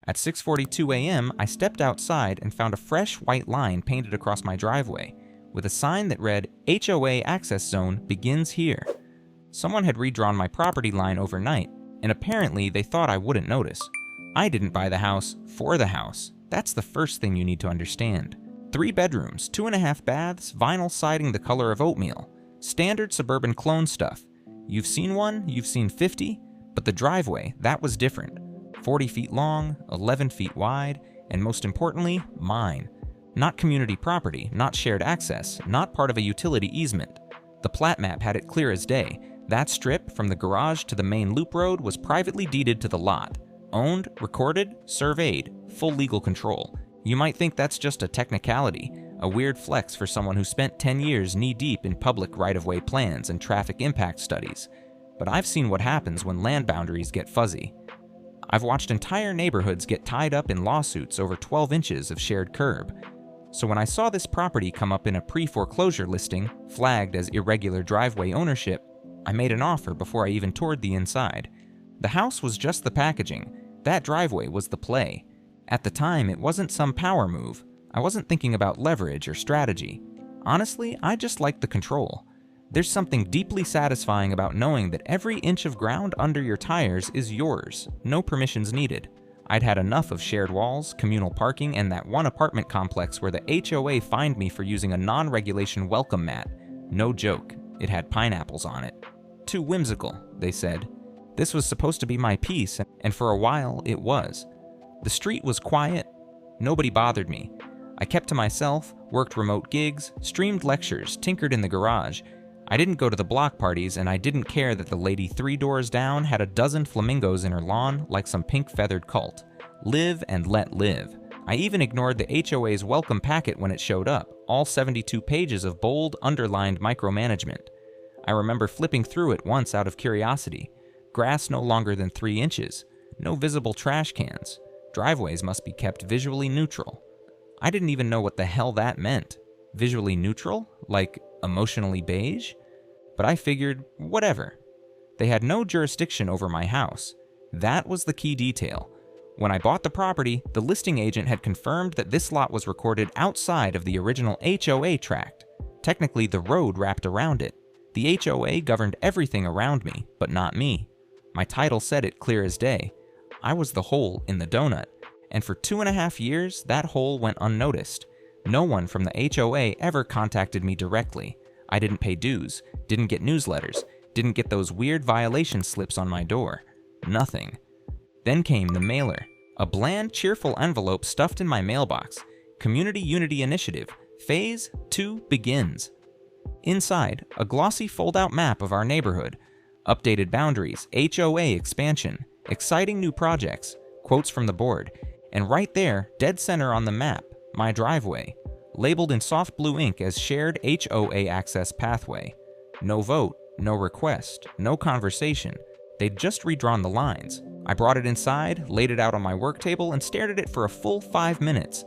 At 6:42 a.m., I stepped outside and found a fresh white line painted across my driveway, with a sign that read, HOA access zone begins here. Someone had redrawn my property line overnight, and apparently they thought I wouldn't notice. I didn't buy the house for the house. That's the first thing you need to understand. 3 bedrooms, 2.5 baths, vinyl siding the color of oatmeal. Standard suburban clone stuff. You've seen one, you've seen 50, but the driveway, that was different. 40 feet long, 11 feet wide, and most importantly, mine. Not community property, not shared access, not part of a utility easement. The plat map had it clear as day. That strip, from the garage to the main loop road, was privately deeded to the lot. Owned, recorded, surveyed, full legal control. You might think that's just a technicality, a weird flex for someone who spent 10 years knee-deep in public right-of-way plans and traffic impact studies. But I've seen what happens when land boundaries get fuzzy. I've watched entire neighborhoods get tied up in lawsuits over 12 inches of shared curb. So when I saw this property come up in a pre-foreclosure listing, flagged as irregular driveway ownership, I made an offer before I even toured the inside. The house was just the packaging. That driveway was the play. At the time, it wasn't some power move. I wasn't thinking about leverage or strategy. Honestly, I just liked the control. There's something deeply satisfying about knowing that every inch of ground under your tires is yours, no permissions needed. I'd had enough of shared walls, communal parking, and that one apartment complex where the HOA fined me for using a non-regulation welcome mat. No joke, it had pineapples on it. Too whimsical, they said. This was supposed to be my peace, and for a while, it was. The street was quiet. Nobody bothered me. I kept to myself, worked remote gigs, streamed lectures, tinkered in the garage. I didn't go to the block parties, and I didn't care that the lady 3 doors down had a dozen flamingos in her lawn like some pink-feathered cult. Live and let live. I even ignored the HOA's welcome packet when it showed up, all 72 pages of bold, underlined micromanagement. I remember flipping through it once out of curiosity. Grass no longer than 3 inches. No visible trash cans. Driveways must be kept visually neutral. I didn't even know what the hell that meant. Visually neutral? Like emotionally beige? But I figured, whatever. They had no jurisdiction over my house. That was the key detail. When I bought the property, the listing agent had confirmed that this lot was recorded outside of the original HOA tract. Technically, the road wrapped around it. The HOA governed everything around me, but not me. My title said it clear as day. I was the hole in the donut, and for 2.5 years, that hole went unnoticed. No one from the HOA ever contacted me directly. I didn't pay dues, didn't get newsletters, didn't get those weird violation slips on my door. Nothing. Then came the mailer. A bland, cheerful envelope stuffed in my mailbox. Community Unity Initiative. Phase 2 begins. Inside, a glossy fold-out map of our neighborhood. Updated boundaries, HOA expansion, exciting new projects, quotes from the board, and right there, dead center on the map, my driveway, labeled in soft blue ink as shared HOA access pathway. No vote, no request, no conversation. They'd just redrawn the lines. I brought it inside, laid it out on my work table, and stared at it for a full 5 minutes.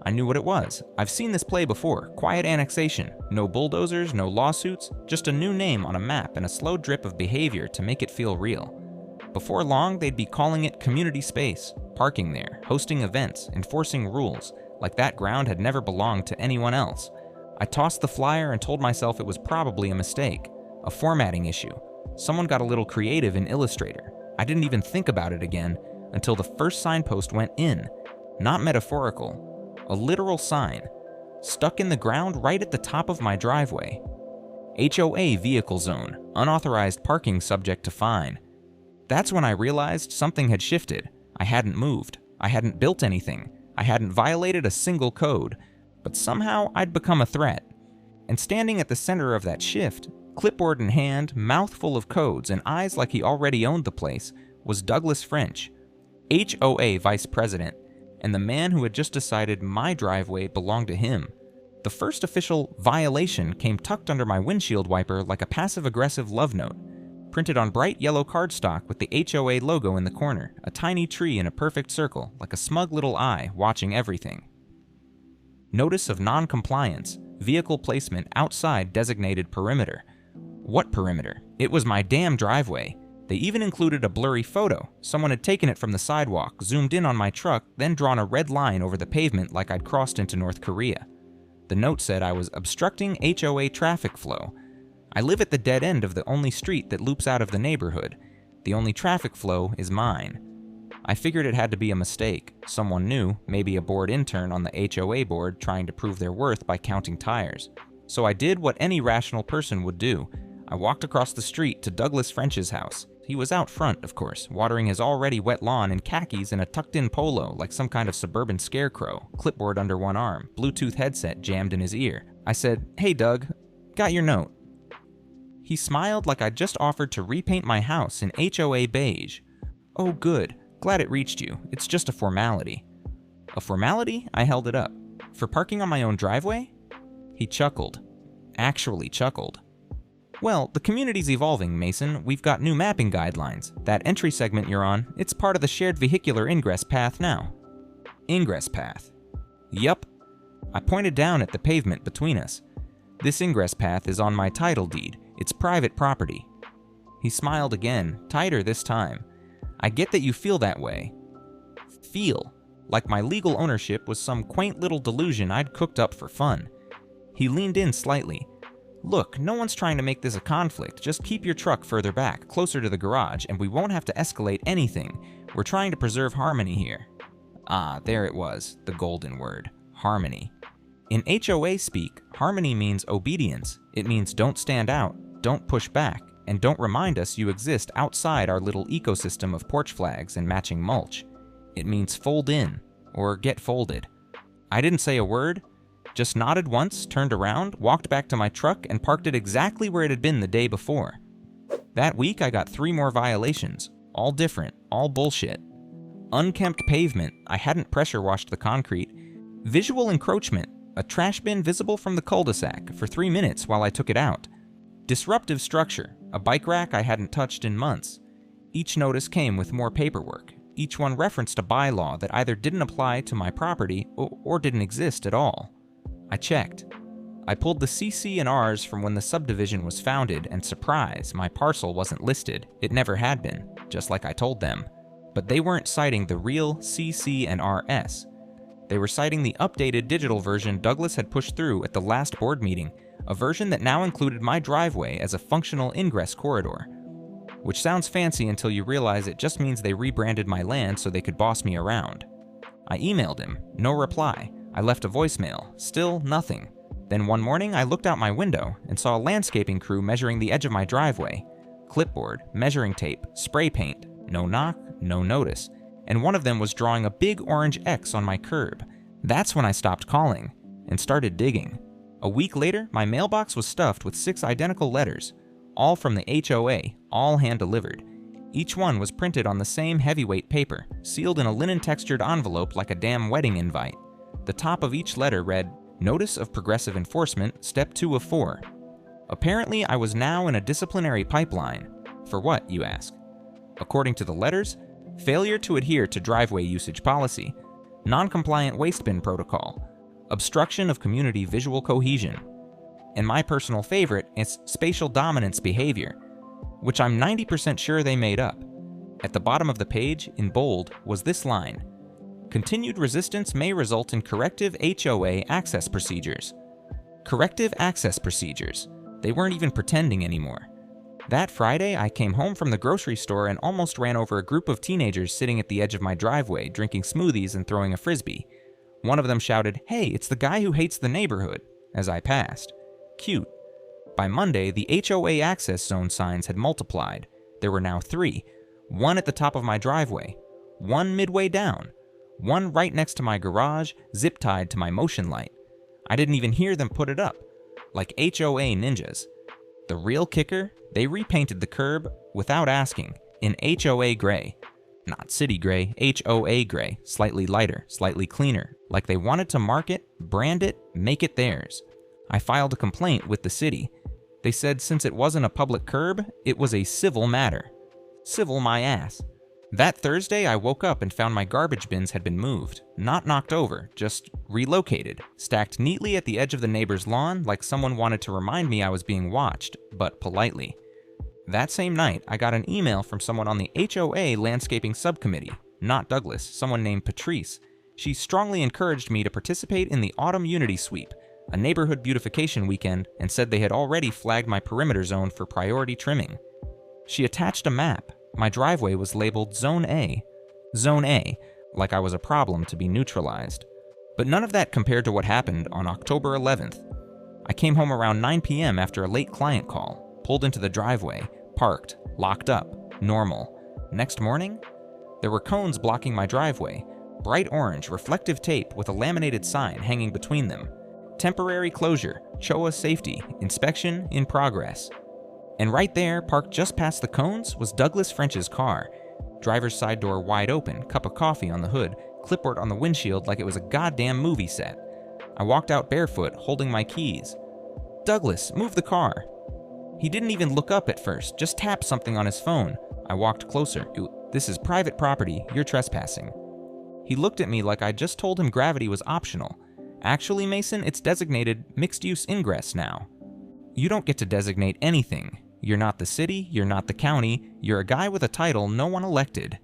I knew what it was. I've seen this play before. Quiet annexation. No bulldozers, no lawsuits, just a new name on a map and a slow drip of behavior to make it feel real. Before long, they'd be calling it community space, parking there, hosting events, enforcing rules, like that ground had never belonged to anyone else. I tossed the flyer and told myself it was probably a mistake, a formatting issue. Someone got a little creative in Illustrator. I didn't even think about it again until the first signpost went in. Not metaphorical. A literal sign, stuck in the ground right at the top of my driveway. HOA vehicle zone, unauthorized parking subject to fine. That's when I realized something had shifted. I hadn't moved. I hadn't built anything. I hadn't violated a single code. But somehow I'd become a threat. And standing at the center of that shift, clipboard in hand, mouth full of codes, and eyes like he already owned the place, was Douglas French, HOA vice president, and the man who had just decided my driveway belonged to him. The first official violation came tucked under my windshield wiper like a passive-aggressive love note, printed on bright yellow cardstock with the HOA logo in the corner, a tiny tree in a perfect circle, like a smug little eye watching everything. Notice of non-compliance, vehicle placement outside designated perimeter. What perimeter? It was my damn driveway. They even included a blurry photo. Someone had taken it from the sidewalk, zoomed in on my truck, then drawn a red line over the pavement like I'd crossed into North Korea. The note said I was obstructing HOA traffic flow. I live at the dead end of the only street that loops out of the neighborhood. The only traffic flow is mine. I figured it had to be a mistake. Someone new, maybe a bored intern on the HOA board trying to prove their worth by counting tires. So I did what any rational person would do. I walked across the street to Douglas French's house. He was out front, of course, watering his already wet lawn in khakis and a tucked-in polo like some kind of suburban scarecrow, clipboard under one arm, Bluetooth headset jammed in his ear. I said, "Hey Doug, got your note." He smiled like I'd just offered to repaint my house in HOA beige. "Oh good, glad it reached you. It's just a formality." "A formality?" I held it up. "For parking on my own driveway?" He chuckled. Actually chuckled. "Well, the community's evolving, Mason. We've got new mapping guidelines. That entry segment you're on, it's part of the shared vehicular ingress path now." Ingress path. Yup. I pointed down at the pavement between us. "This ingress path is on my title deed. It's private property." He smiled again, tighter this time. "I get that you feel that way." Feel. Like my legal ownership was some quaint little delusion I'd cooked up for fun. He leaned in slightly. "Look, no one's trying to make this a conflict. Just keep your truck further back, closer to the garage, and we won't have to escalate anything. We're trying to preserve harmony here." Ah, there it was, the golden word. Harmony. In HOA speak, harmony means obedience. It means don't stand out, don't push back, and don't remind us you exist outside our little ecosystem of porch flags and matching mulch. It means fold in, or get folded. I didn't say a word, just nodded once, turned around, walked back to my truck, and parked it exactly where it had been the day before. That week I got 3 more violations, all different, all bullshit. Unkempt pavement, I hadn't pressure washed the concrete. Visual encroachment, a trash bin visible from the cul-de-sac for 3 minutes while I took it out. Disruptive structure, a bike rack I hadn't touched in months. Each notice came with more paperwork. Each one referenced a bylaw that either didn't apply to my property or didn't exist at all. I checked. I pulled the CC and Rs from when the subdivision was founded, and surprise, my parcel wasn't listed. It never had been, just like I told them. But they weren't citing the real CC and RS. They were citing the updated digital version Douglas had pushed through at the last board meeting, a version that now included my driveway as a functional ingress corridor. Which sounds fancy until you realize it just means they rebranded my land so they could boss me around. I emailed him, no reply. I left a voicemail, still nothing. Then one morning I looked out my window and saw a landscaping crew measuring the edge of my driveway. Clipboard, measuring tape, spray paint, no knock, no notice. And one of them was drawing a big orange X on my curb. That's when I stopped calling and started digging. A week later, my mailbox was stuffed with 6 identical letters, all from the HOA, all hand-delivered. Each one was printed on the same heavyweight paper, sealed in a linen-textured envelope like a damn wedding invite. The top of each letter read, "Notice of Progressive Enforcement, Step 2 of 4. Apparently, I was now in a disciplinary pipeline. For what, you ask? According to the letters, failure to adhere to driveway usage policy, non-compliant waste bin protocol, obstruction of community visual cohesion, and my personal favorite is spatial dominance behavior, which I'm 90% sure they made up. At the bottom of the page, in bold, was this line: continued resistance may result in corrective HOA access procedures. Corrective access procedures. They weren't even pretending anymore. That Friday, I came home from the grocery store and almost ran over a group of teenagers sitting at the edge of my driveway, drinking smoothies and throwing a frisbee. One of them shouted, "Hey, it's the guy who hates the neighborhood," as I passed. Cute. By Monday, the HOA access zone signs had multiplied. There were now 3. 1 at the top of my driveway, 1 midway down, 1 right next to my garage, zip-tied to my motion light. I didn't even hear them put it up. Like HOA ninjas. The real kicker, they repainted the curb, without asking, in HOA gray. Not city gray, HOA gray, slightly lighter, slightly cleaner, like they wanted to mark it, brand it, make it theirs. I filed a complaint with the city. They said since it wasn't a public curb, it was a civil matter. Civil my ass. That Thursday, I woke up and found my garbage bins had been moved. Not knocked over, just relocated, stacked neatly at the edge of the neighbor's lawn like someone wanted to remind me I was being watched, but politely. That same night, I got an email from someone on the HOA landscaping subcommittee, not Douglas, someone named Patrice. She strongly encouraged me to participate in the Autumn Unity Sweep, a neighborhood beautification weekend, and said they had already flagged my perimeter zone for priority trimming. She attached a map. My driveway was labeled Zone A. Zone A, like I was a problem to be neutralized. But none of that compared to what happened on October 11th. I came home around 9 p.m. after a late client call, pulled into the driveway, parked, locked up, normal. Next morning, there were cones blocking my driveway, bright orange reflective tape with a laminated sign hanging between them. Temporary closure, HOA safety, inspection in progress. And right there, parked just past the cones, was Douglas French's car. Driver's side door wide open, cup of coffee on the hood, clipboard on the windshield like it was a goddamn movie set. I walked out barefoot, holding my keys. "Douglas, move the car." He didn't even look up at first, just tapped something on his phone. I walked closer. "This is private property, you're trespassing." He looked at me like I just told him gravity was optional. "Actually, Mason, it's designated mixed-use ingress now. You don't get to designate anything. You're not the city, you're not the county, you're a guy with a title no one elected."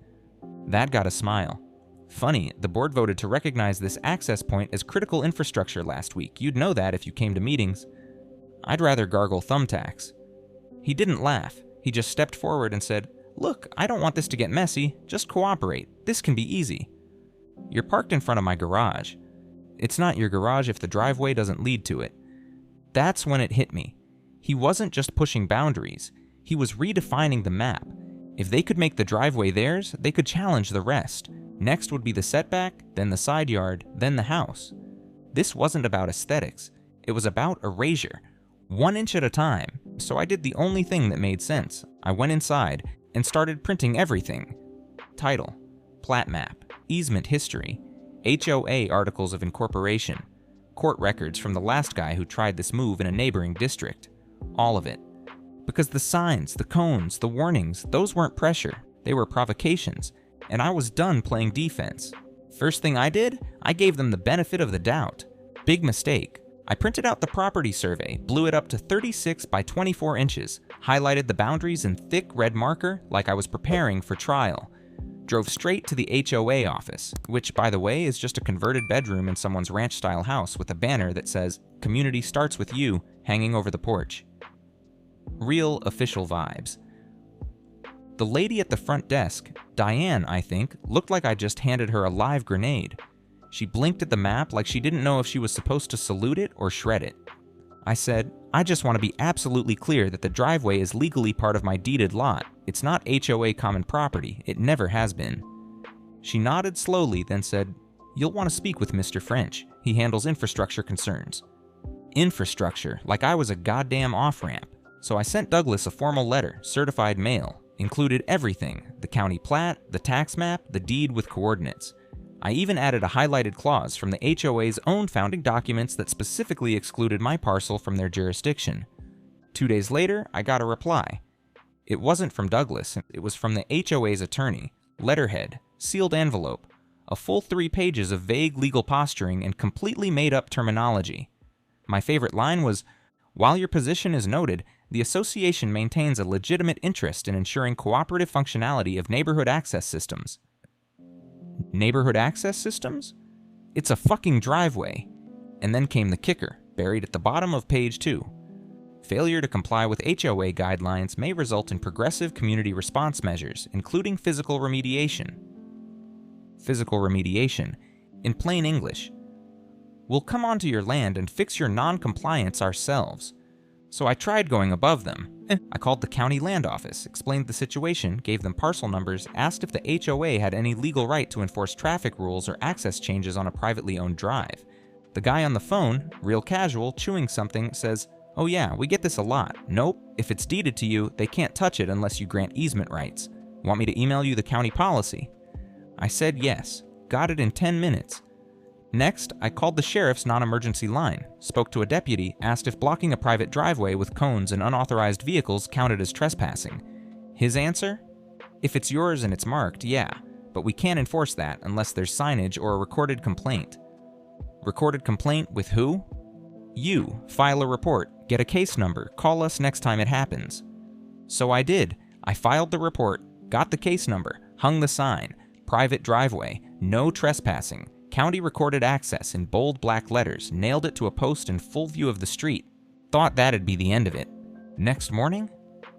That got a smile. "Funny, the board voted to recognize this access point as critical infrastructure last week. You'd know that if you came to meetings." I'd rather gargle thumbtacks. He didn't laugh. He just stepped forward and said, "Look, I don't want this to get messy. Just cooperate. This can be easy. You're parked in front of my garage. It's not your garage if the driveway doesn't lead to it." That's when it hit me. He wasn't just pushing boundaries. He was redefining the map. If they could make the driveway theirs, they could challenge the rest. Next would be the setback, then the side yard, then the house. This wasn't about aesthetics. It was about erasure. 1 inch at a time. So I did the only thing that made sense. I went inside and started printing everything. Title, plat map, easement history, HOA articles of incorporation, court records from the last guy who tried this move in a neighboring district. All of it. Because the signs, the cones, the warnings, those weren't pressure. They were provocations. And I was done playing defense. First thing I did, I gave them the benefit of the doubt. Big mistake. I printed out the property survey, blew it up to 36 by 24 inches, highlighted the boundaries in thick red marker like I was preparing for trial. Drove straight to the HOA office, which, by the way, is just a converted bedroom in someone's ranch-style house with a banner that says, "Community starts with you," hanging over the porch. Real official vibes. The lady at the front desk, Diane, I think, looked like I just handed her a live grenade. She blinked at the map like she didn't know if she was supposed to salute it or shred it. I said, "I just want to be absolutely clear that the driveway is legally part of my deeded lot. It's not HOA common property. It never has been." She nodded slowly, then said, "You'll want to speak with Mr. French. He handles infrastructure concerns." Infrastructure, like I was a goddamn off-ramp. So I sent Douglas a formal letter, certified mail, included everything, the county plat, the tax map, the deed with coordinates. I even added a highlighted clause from the HOA's own founding documents that specifically excluded my parcel from their jurisdiction. 2 days later, I got a reply. It wasn't from Douglas, it was from the HOA's attorney, letterhead, sealed envelope, a full 3 pages of vague legal posturing and completely made-up terminology. My favorite line was, "While your position is noted, the association maintains a legitimate interest in ensuring cooperative functionality of neighborhood access systems." Neighborhood access systems? It's a fucking driveway. And then came the kicker, buried at the bottom of page 2. Failure to comply with HOA guidelines may result in progressive community response measures, including physical remediation. Physical remediation. In plain English, we'll come onto your land and fix your non-compliance ourselves. So I tried going above them. I called the county land office, explained the situation, gave them parcel numbers, asked if the HOA had any legal right to enforce traffic rules or access changes on a privately owned drive. The guy on the phone, real casual, chewing something, says, "Oh yeah, we get this a lot. Nope, if it's deeded to you, they can't touch it unless you grant easement rights. Want me to email you the county policy?" I said yes. Got it in 10 minutes. Next, I called the sheriff's non-emergency line, spoke to a deputy, asked if blocking a private driveway with cones and unauthorized vehicles counted as trespassing. His answer? "If it's yours and it's marked, yeah, but we can't enforce that unless there's signage or a recorded complaint." Recorded complaint with who? You. File a report, get a case number, call us next time it happens. So I did. I filed the report, got the case number, hung the sign, private driveway, no trespassing, county recorded access in bold black letters, nailed it to a post in full view of the street. Thought that'd be the end of it. Next morning,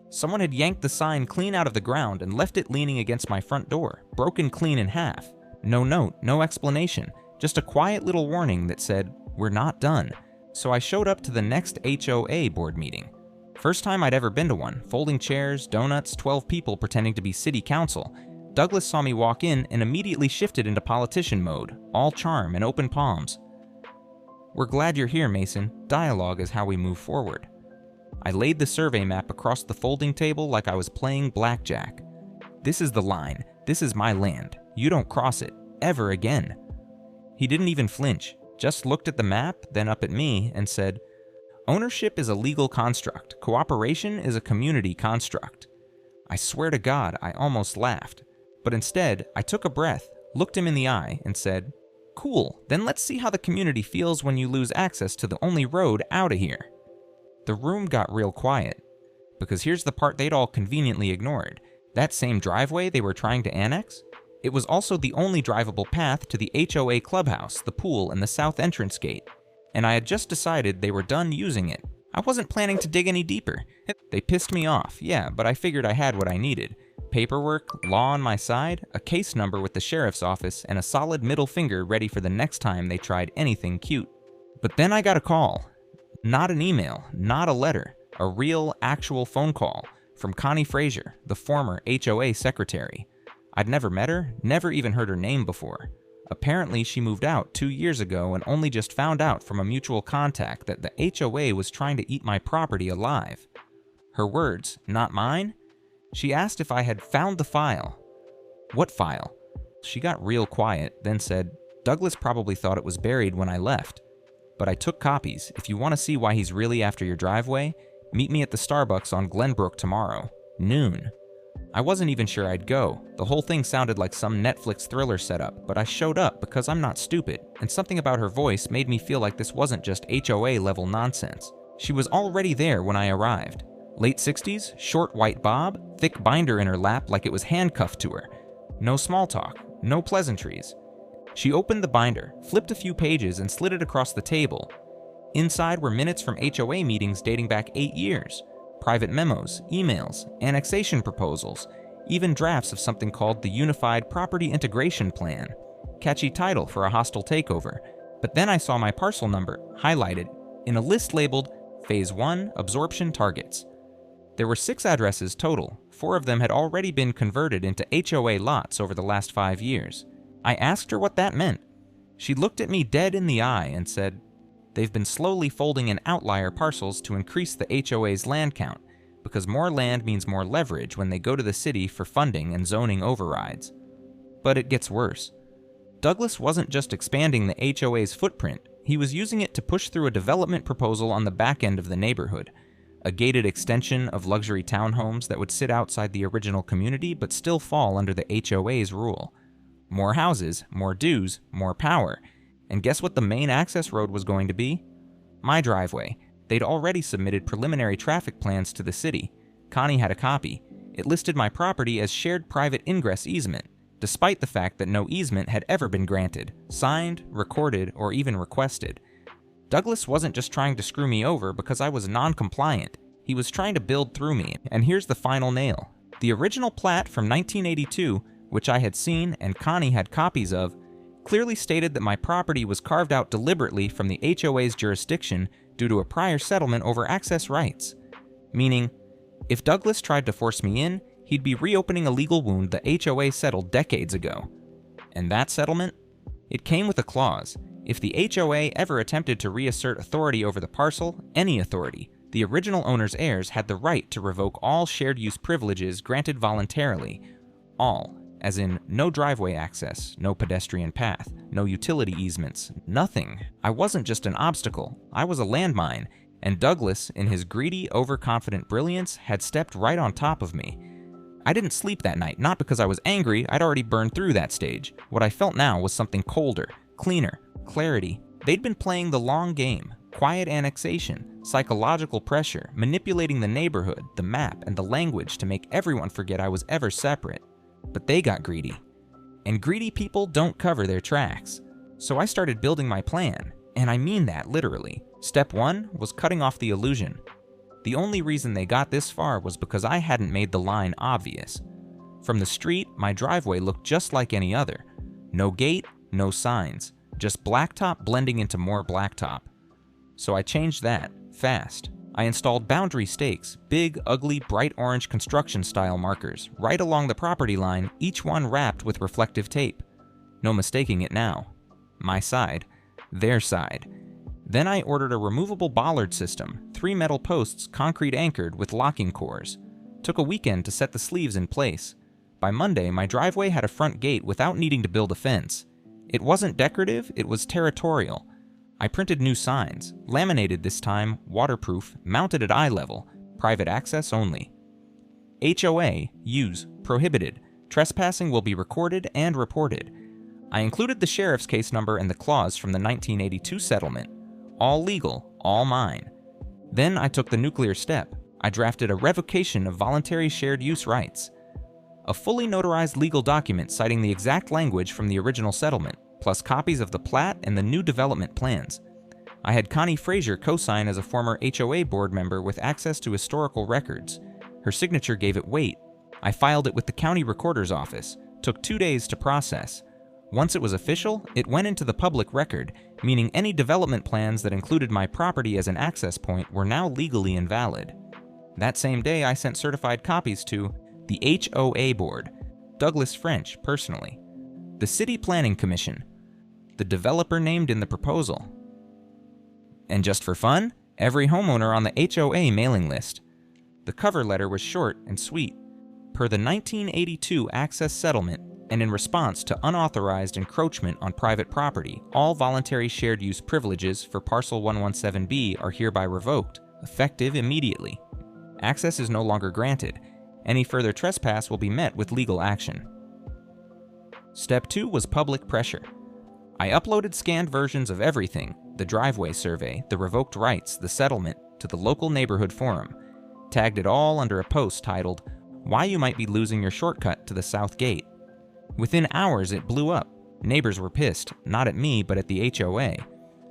someone had yanked the sign clean out of the ground and left it leaning against my front door, broken clean in half. No note, no explanation, just a quiet little warning that said, "We're not done." So I showed up to the next HOA board meeting. First time I'd ever been to one, folding chairs, donuts, 12 people pretending to be city council. Douglas saw me walk in and immediately shifted into politician mode, all charm and open palms. "We're glad you're here, Mason. Dialogue is how we move forward." I laid the survey map across the folding table like I was playing blackjack. "This is the line. This is my land. You don't cross it. Ever again." He didn't even flinch, just looked at the map, then up at me, and said, "Ownership is a legal construct. Cooperation is a community construct." I swear to God, I almost laughed. But instead, I took a breath, looked him in the eye, and said, "Cool, then let's see how the community feels when you lose access to the only road out of here." The room got real quiet, because here's the part they'd all conveniently ignored. That same driveway they were trying to annex? It was also the only drivable path to the HOA clubhouse, the pool, and the south entrance gate. And I had just decided they were done using it. I wasn't planning to dig any deeper. They pissed me off, yeah, but I figured I had what I needed. Paperwork, law on my side, a case number with the sheriff's office, and a solid middle finger ready for the next time they tried anything cute. But then I got a call. Not an email, not a letter, a real, actual phone call from Connie Frazier, the former HOA secretary. I'd never met her, never even heard her name before. Apparently she moved out 2 years ago and only just found out from a mutual contact that the HOA was trying to eat my property alive. Her words, not mine? She asked if I had found the file. What file? She got real quiet, then said, "Douglas probably thought it was buried when I left. But I took copies. If you want to see why he's really after your driveway, meet me at the Starbucks on Glenbrook tomorrow, noon." I wasn't even sure I'd go. The whole thing sounded like some Netflix thriller setup, but I showed up because I'm not stupid, and something about her voice made me feel like this wasn't just HOA level nonsense. She was already there when I arrived. Late 60s, short white bob, thick binder in her lap like it was handcuffed to her. No small talk, no pleasantries. She opened the binder, flipped a few pages, and slid it across the table. Inside were minutes from HOA meetings dating back 8 years. Private memos, emails, annexation proposals, even drafts of something called the Unified Property Integration Plan. Catchy title for a hostile takeover. But then I saw my parcel number, highlighted, in a list labeled Phase 1 Absorption Targets. There were 6 addresses total. 4 of them had already been converted into HOA lots over the last 5 years. I asked her what that meant. She looked at me dead in the eye and said, "They've been slowly folding in outlier parcels to increase the HOA's land count, because more land means more leverage when they go to the city for funding and zoning overrides." But it gets worse. Douglas wasn't just expanding the HOA's footprint, he was using it to push through a development proposal on the back end of the neighborhood. A gated extension of luxury townhomes that would sit outside the original community but still fall under the HOA's rule. More houses, more dues, more power. And guess what the main access road was going to be? My driveway. They'd already submitted preliminary traffic plans to the city. Connie had a copy. It listed my property as shared private ingress easement, despite the fact that no easement had ever been granted, signed, recorded, or even requested. Douglas wasn't just trying to screw me over because I was non-compliant. He was trying to build through me, and here's the final nail. The original plat from 1982, which I had seen and Connie had copies of, clearly stated that my property was carved out deliberately from the HOA's jurisdiction due to a prior settlement over access rights. Meaning, if Douglas tried to force me in, he'd be reopening a legal wound the HOA settled decades ago. And that settlement? It came with a clause. If the HOA ever attempted to reassert authority over the parcel, any authority, the original owner's heirs had the right to revoke all shared use privileges granted voluntarily. All. As in, no driveway access, no pedestrian path, no utility easements, nothing. I wasn't just an obstacle, I was a landmine, and Douglas, in his greedy, overconfident brilliance, had stepped right on top of me. I didn't sleep that night, not because I was angry, I'd already burned through that stage. What I felt now was something colder, cleaner, clarity. They'd been playing the long game, quiet annexation, psychological pressure, manipulating the neighborhood, the map, and the language to make everyone forget I was ever separate. But they got greedy. And greedy people don't cover their tracks. So I started building my plan, and I mean that literally. Step 1 was cutting off the illusion. The only reason they got this far was because I hadn't made the line obvious. From the street, my driveway looked just like any other. No gate, no signs, just blacktop blending into more blacktop. So I changed that, fast. I installed boundary stakes, big, ugly, bright orange construction-style markers, right along the property line, each one wrapped with reflective tape. No mistaking it now. My side, their side. Then I ordered a removable bollard system, 3 metal posts concrete anchored with locking cores. Took a weekend to set the sleeves in place. By Monday, my driveway had a front gate without needing to build a fence. It wasn't decorative, it was territorial. I printed new signs, laminated this time, waterproof, mounted at eye level, private access only. HOA, use, prohibited. Trespassing will be recorded and reported. I included the sheriff's case number and the clause from the 1982 settlement. All legal, all mine. Then I took the nuclear step. I drafted a revocation of voluntary shared use rights. A fully notarized legal document citing the exact language from the original settlement, plus copies of the plat and the new development plans. I had Connie Frazier co-sign as a former HOA board member with access to historical records. Her signature gave it weight. I filed it with the county recorder's office. Took 2 days to process. Once it was official, it went into the public record, meaning any development plans that included my property as an access point were now legally invalid. That same day, I sent certified copies to the HOA board, Douglas French personally, the City Planning Commission, the developer named in the proposal, and just for fun, every homeowner on the HOA mailing list. The cover letter was short and sweet. Per the 1982 Access Settlement, and in response to unauthorized encroachment on private property, all voluntary shared use privileges for Parcel 117B are hereby revoked, effective immediately. Access is no longer granted. Any further trespass will be met with legal action. Step 2 was public pressure. I uploaded scanned versions of everything, the driveway survey, the revoked rights, the settlement, to the local neighborhood forum, tagged it all under a post titled, "Why You Might Be Losing Your Shortcut to the South Gate." Within hours, it blew up. Neighbors were pissed, not at me, but at the HOA.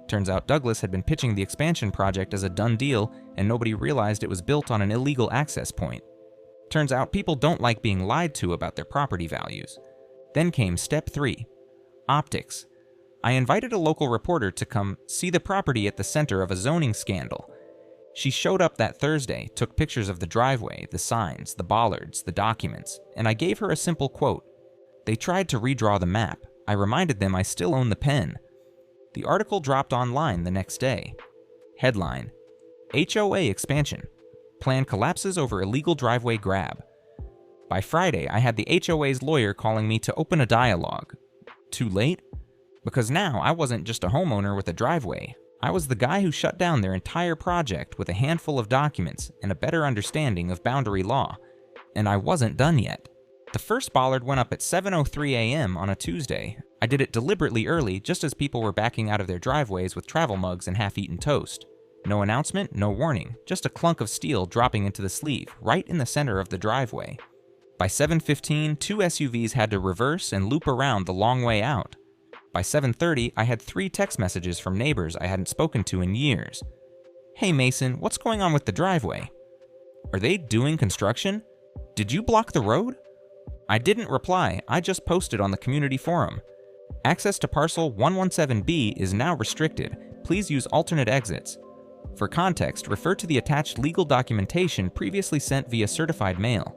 Turns out Douglas had been pitching the expansion project as a done deal, and nobody realized it was built on an illegal access point. Turns out people don't like being lied to about their property values. Then came step 3, optics. I invited a local reporter to come see the property at the center of a zoning scandal. She showed up that Thursday, took pictures of the driveway, the signs, the bollards, the documents, and I gave her a simple quote. They tried to redraw the map. I reminded them I still own the pen. The article dropped online the next day. Headline: HOA expansion. Plan collapses over illegal driveway grab. By Friday, I had the HOA's lawyer calling me to open a dialogue. Too late? Because now I wasn't just a homeowner with a driveway. I was the guy who shut down their entire project with a handful of documents and a better understanding of boundary law. And I wasn't done yet. The first bollard went up at 7:03 a.m. on a Tuesday. I did it deliberately early, just as people were backing out of their driveways with travel mugs and half-eaten toast. No announcement, no warning, just a clunk of steel dropping into the sleeve, right in the center of the driveway. By 7:15, 2 SUVs had to reverse and loop around the long way out. By 7:30, I had 3 text messages from neighbors I hadn't spoken to in years. "Hey Mason, what's going on with the driveway? Are they doing construction? Did you block the road?" I didn't reply, I just posted on the community forum. Access to Parcel 117B is now restricted. Please use alternate exits. For context, refer to the attached legal documentation previously sent via certified mail.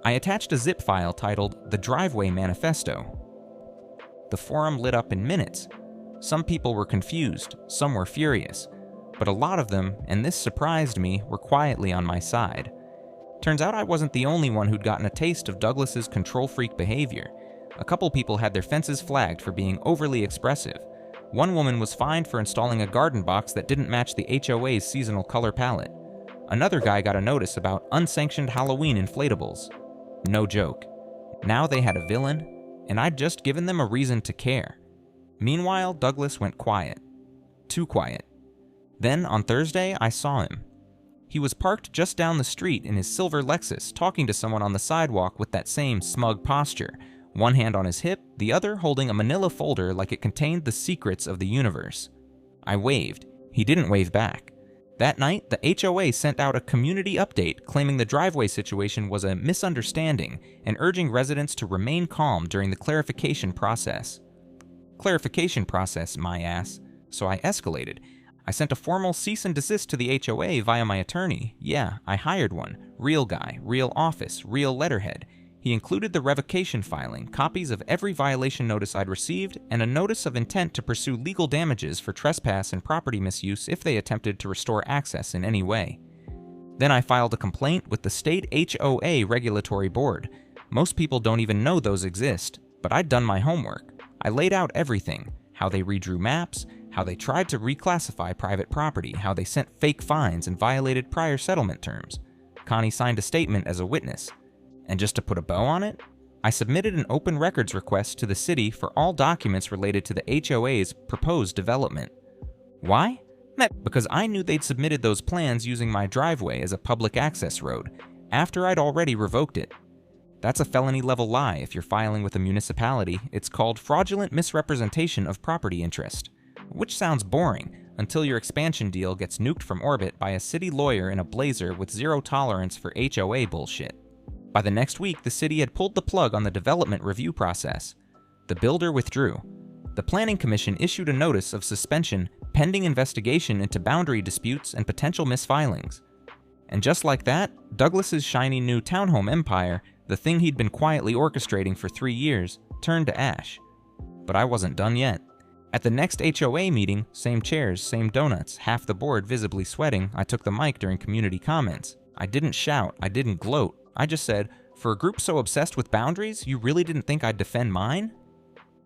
I attached a zip file titled The Driveway Manifesto. The forum lit up in minutes. Some people were confused, some were furious, but a lot of them, and this surprised me, were quietly on my side. Turns out I wasn't the only one who'd gotten a taste of Douglas's control freak behavior. A couple people had their fences flagged for being overly expressive. One woman was fined for installing a garden box that didn't match the HOA's seasonal color palette. Another guy got a notice about unsanctioned Halloween inflatables. No joke. Now they had a villain, and I'd just given them a reason to care. Meanwhile, Douglas went quiet. Too quiet. Then, on Thursday, I saw him. He was parked just down the street in his silver Lexus, talking to someone on the sidewalk with that same smug posture, one hand on his hip, the other holding a manila folder like it contained the secrets of the universe. I waved. He didn't wave back. That night, the HOA sent out a community update claiming the driveway situation was a misunderstanding and urging residents to remain calm during the clarification process. Clarification process, my ass. So I escalated. I sent a formal cease and desist to the HOA via my attorney. Yeah, I hired one. Real guy, real office, real letterhead. He included the revocation filing, copies of every violation notice I'd received, and a notice of intent to pursue legal damages for trespass and property misuse if they attempted to restore access in any way. Then I filed a complaint with the state HOA regulatory board. Most people don't even know those exist, but I'd done my homework. I laid out everything: how they redrew maps, how they tried to reclassify private property, how they sent fake fines and violated prior settlement terms. Connie signed a statement as a witness. And just to put a bow on it, I submitted an open records request to the city for all documents related to the HOA's proposed development. Why? Because I knew they'd submitted those plans using my driveway as a public access road, after I'd already revoked it. That's a felony-level lie if you're filing with a municipality. It's called fraudulent misrepresentation of property interest. Which sounds boring, until your expansion deal gets nuked from orbit by a city lawyer in a blazer with zero tolerance for HOA bullshit. By the next week, the city had pulled the plug on the development review process. The builder withdrew. The Planning Commission issued a notice of suspension pending investigation into boundary disputes and potential misfilings. And just like that, Douglas's shiny new townhome empire, the thing he'd been quietly orchestrating for 3 years, turned to ash. But I wasn't done yet. At the next HOA meeting, same chairs, same donuts, half the board visibly sweating, I took the mic during community comments. I didn't shout, I didn't gloat. I just said, for a group so obsessed with boundaries, you really didn't think I'd defend mine?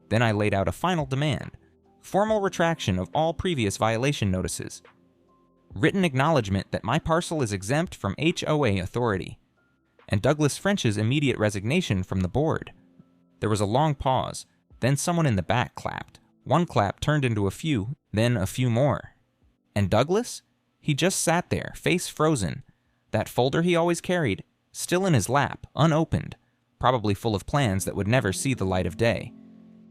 Then I laid out a final demand. Formal retraction of all previous violation notices. Written acknowledgement that my parcel is exempt from HOA authority. And Douglas French's immediate resignation from the board. There was a long pause. Then someone in the back clapped. One clap turned into a few, then a few more. And Douglas? He just sat there, face frozen. That folder he always carried, still in his lap, unopened, probably full of plans that would never see the light of day.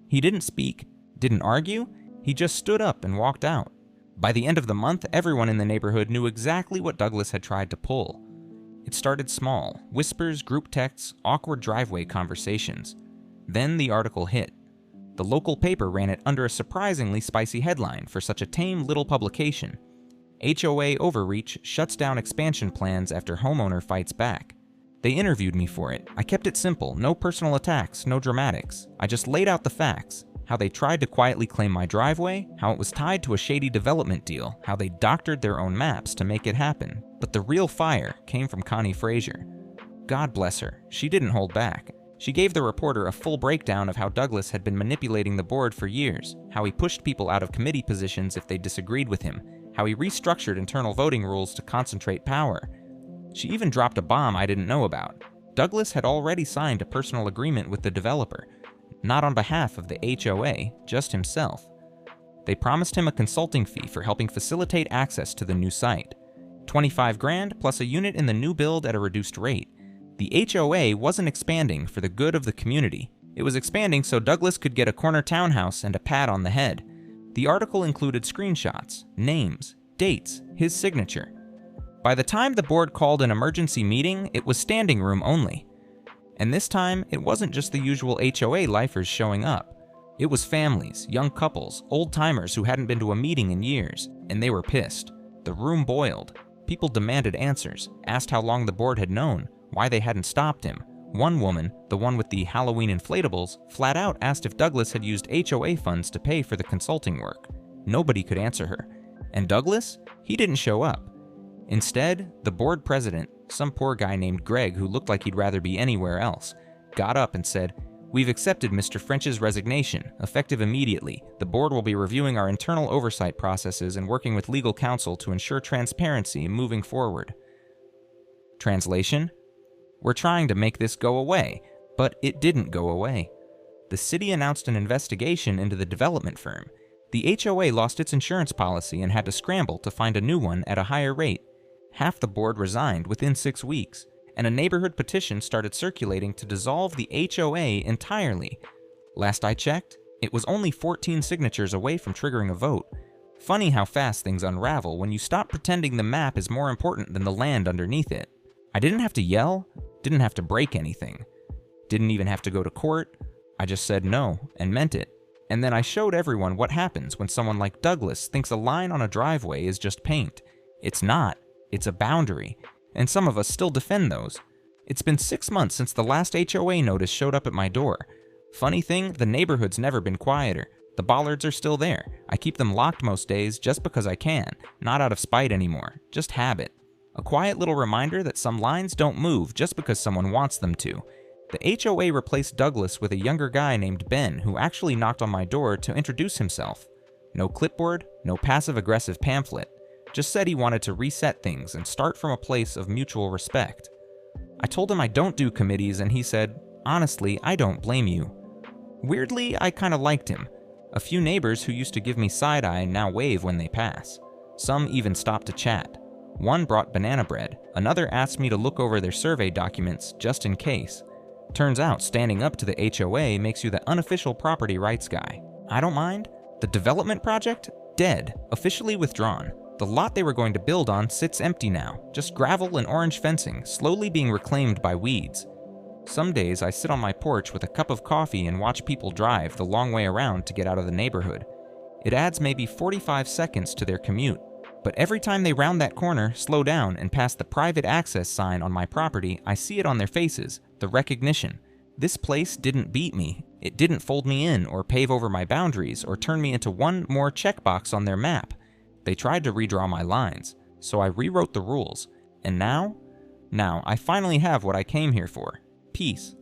He didn't speak, didn't argue, he just stood up and walked out. By the end of the month, everyone in the neighborhood knew exactly what Douglas had tried to pull. It started small, whispers, group texts, awkward driveway conversations. Then the article hit. The local paper ran it under a surprisingly spicy headline for such a tame little publication. HOA overreach shuts down expansion plans after homeowner fights back. They interviewed me for it. I kept it simple, no personal attacks, no dramatics. I just laid out the facts. How they tried to quietly claim my driveway, how it was tied to a shady development deal, how they doctored their own maps to make it happen. But the real fire came from Connie Frazier. God bless her, she didn't hold back. She gave the reporter a full breakdown of how Douglas had been manipulating the board for years, how he pushed people out of committee positions if they disagreed with him, how he restructured internal voting rules to concentrate power. She even dropped a bomb I didn't know about. Douglas had already signed a personal agreement with the developer, not on behalf of the HOA, just himself. They promised him a consulting fee for helping facilitate access to the new site. $25,000 plus a unit in the new build at a reduced rate. The HOA wasn't expanding for the good of the community. It was expanding so Douglas could get a corner townhouse and a pat on the head. The article included screenshots, names, dates, his signature. By the time the board called an emergency meeting, it was standing room only. And this time, it wasn't just the usual HOA lifers showing up. It was families, young couples, old-timers who hadn't been to a meeting in years, and they were pissed. The room boiled. People demanded answers, asked how long the board had known, why they hadn't stopped him. One woman, the one with the Halloween inflatables, flat out asked if Douglas had used HOA funds to pay for the consulting work. Nobody could answer her. And Douglas? He didn't show up. Instead, the board president, some poor guy named Greg who looked like he'd rather be anywhere else, got up and said, "We've accepted Mr. French's resignation, effective immediately. The board will be reviewing our internal oversight processes and working with legal counsel to ensure transparency moving forward." Translation? We're trying to make this go away, but it didn't go away. The city announced an investigation into the development firm. The HOA lost its insurance policy and had to scramble to find a new one at a higher rate. Half the board resigned within 6 weeks, and a neighborhood petition started circulating to dissolve the HOA entirely. Last I checked, it was only 14 signatures away from triggering a vote. Funny how fast things unravel when you stop pretending the map is more important than the land underneath it. I didn't have to yell, didn't have to break anything, didn't even have to go to court. I just said no and meant it. And then I showed everyone what happens when someone like Douglas thinks a line on a driveway is just paint. It's not. It's a boundary. And some of us still defend those. It's been 6 months since the last HOA notice showed up at my door. Funny thing, the neighborhood's never been quieter. The bollards are still there. I keep them locked most days just because I can, not out of spite anymore, just habit. A quiet little reminder that some lines don't move just because someone wants them to. The HOA replaced Douglas with a younger guy named Ben who actually knocked on my door to introduce himself. No clipboard, no passive-aggressive pamphlet. Just said he wanted to reset things and start from a place of mutual respect. I told him I don't do committees and he said, "Honestly, I don't blame you." Weirdly, I kinda liked him. A few neighbors who used to give me side-eye now wave when they pass. Some even stop to chat. One brought banana bread, another asked me to look over their survey documents just in case. Turns out standing up to the HOA makes you the unofficial property rights guy. I don't mind. The development project? Dead. Officially withdrawn. The lot they were going to build on sits empty now, just gravel and orange fencing, slowly being reclaimed by weeds. Some days I sit on my porch with a cup of coffee and watch people drive the long way around to get out of the neighborhood. It adds maybe 45 seconds to their commute. But every time they round that corner, slow down, and pass the private access sign on my property, I see it on their faces, the recognition. This place didn't beat me. It didn't fold me in or pave over my boundaries or turn me into one more checkbox on their map. They tried to redraw my lines, so I rewrote the rules. And now I finally have what I came here for. Peace.